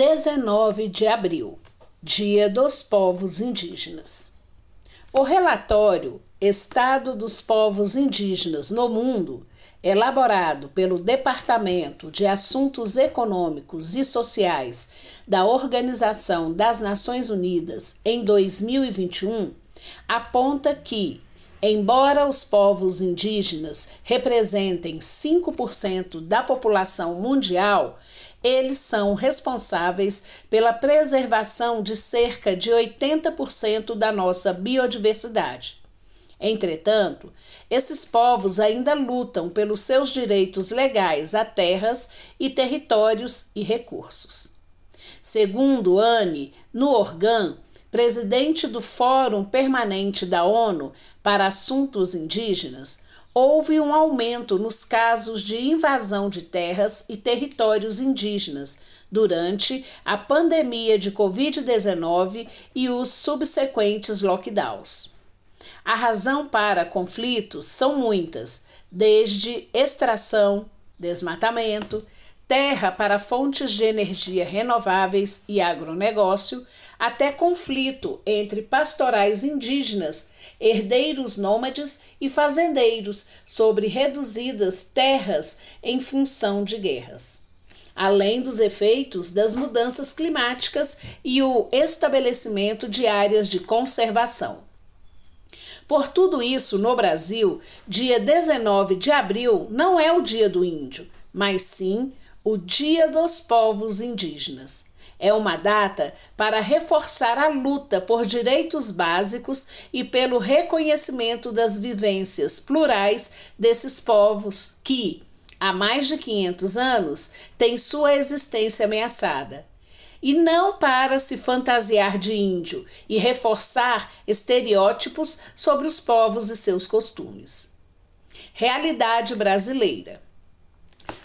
19 de abril, Dia dos Povos Indígenas. O relatório Estado dos Povos Indígenas no Mundo, elaborado pelo Departamento de Assuntos Econômicos e Sociais da Organização das Nações Unidas em 2021, aponta que, embora os povos indígenas representem 5% da população mundial, eles são responsáveis pela preservação de cerca de 80% da nossa biodiversidade. Entretanto, esses povos ainda lutam pelos seus direitos legais a terras e territórios e recursos. Segundo Anne Nuorgan, presidente do Fórum Permanente da ONU para Assuntos Indígenas, houve um aumento nos casos de invasão de terras e territórios indígenas durante a pandemia de Covid-19 e os subsequentes lockdowns. A razão para conflitos são muitas, desde extração, desmatamento, terra para fontes de energia renováveis e agronegócio, até conflito entre pastorais indígenas, herdeiros nômades e fazendeiros sobre reduzidas terras em função de guerras, além dos efeitos das mudanças climáticas e o estabelecimento de áreas de conservação. Por tudo isso, no Brasil, dia 19 de abril não é o Dia do Índio, mas sim o Dia dos Povos Indígenas. É uma data para reforçar a luta por direitos básicos e pelo reconhecimento das vivências plurais desses povos que, há mais de 500 anos, têm sua existência ameaçada. E não para se fantasiar de índio e reforçar estereótipos sobre os povos e seus costumes. Realidade brasileira.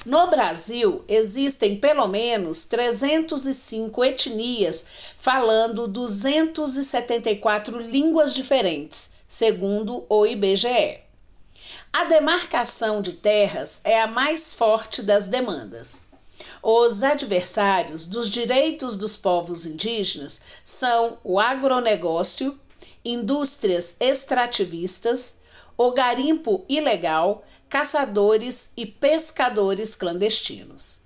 No Brasil, existem pelo menos 305 etnias falando 274 línguas diferentes, segundo o IBGE. A demarcação de terras é a mais forte das demandas. Os adversários dos direitos dos povos indígenas são o agronegócio, indústrias extrativistas, o garimpo ilegal, caçadores e pescadores clandestinos.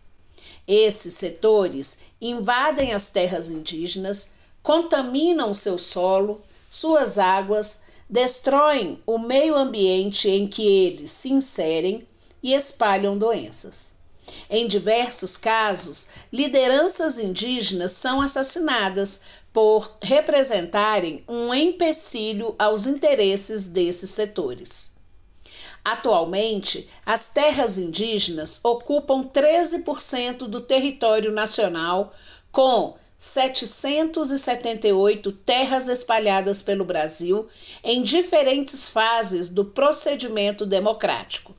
Esses setores invadem as terras indígenas, contaminam seu solo, suas águas, destroem o meio ambiente em que eles se inserem e espalham doenças. Em diversos casos, lideranças indígenas são assassinadas por representarem um empecilho aos interesses desses setores. Atualmente, as terras indígenas ocupam 13% do território nacional, com 778 terras espalhadas pelo Brasil em diferentes fases do procedimento democrático,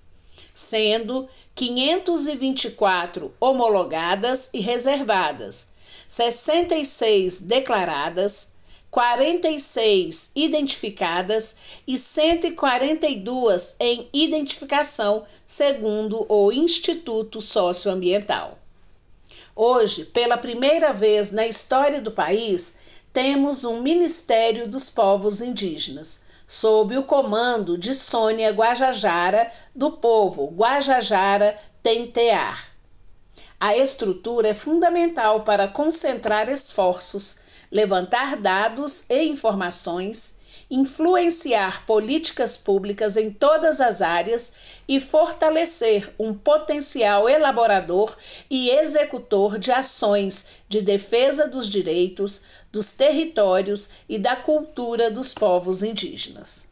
sendo 524 homologadas e reservadas, 66 declaradas, 46 identificadas e 142 em identificação, segundo o Instituto Socioambiental. Hoje, pela primeira vez na história do país, temos um Ministério dos Povos Indígenas, sob o comando de Sônia Guajajara, do povo Guajajara Tentear. A estrutura é fundamental para concentrar esforços, levantar dados e informações, influenciar políticas públicas em todas as áreas e fortalecer um potencial elaborador e executor de ações de defesa dos direitos, dos territórios e da cultura dos povos indígenas.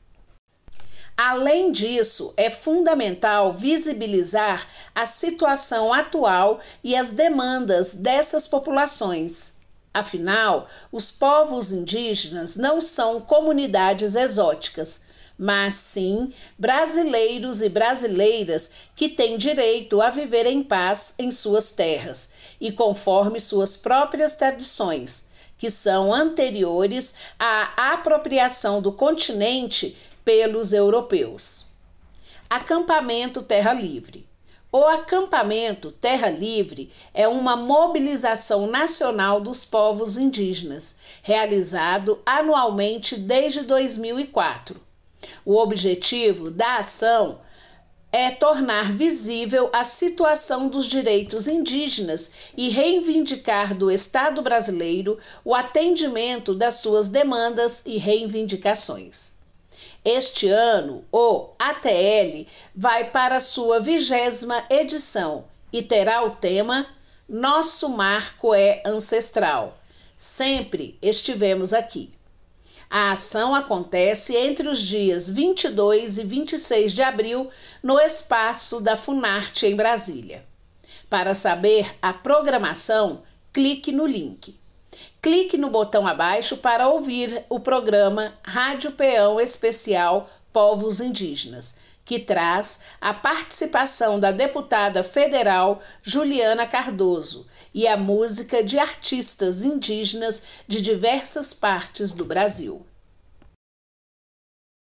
Além disso, é fundamental visibilizar a situação atual e as demandas dessas populações. Afinal, os povos indígenas não são comunidades exóticas, mas sim brasileiros e brasileiras que têm direito a viver em paz em suas terras e conforme suas próprias tradições, que são anteriores à apropriação do continente pelos europeus. Acampamento Terra Livre. O acampamento Terra Livre é uma mobilização nacional dos povos indígenas, realizado anualmente desde 2004. O objetivo da ação é tornar visível a situação dos direitos indígenas e reivindicar do Estado brasileiro o atendimento das suas demandas e reivindicações. Este ano, o ATL vai para sua 20ª edição e terá o tema Nosso Marco é Ancestral. Sempre estivemos aqui. A ação acontece entre os dias 22 e 26 de abril no espaço da Funarte em Brasília. Para saber a programação, clique no link. Clique no botão abaixo para ouvir o programa Rádio Peão Especial Povos Indígenas, que traz a participação da deputada federal Juliana Cardoso e a música de artistas indígenas de diversas partes do Brasil.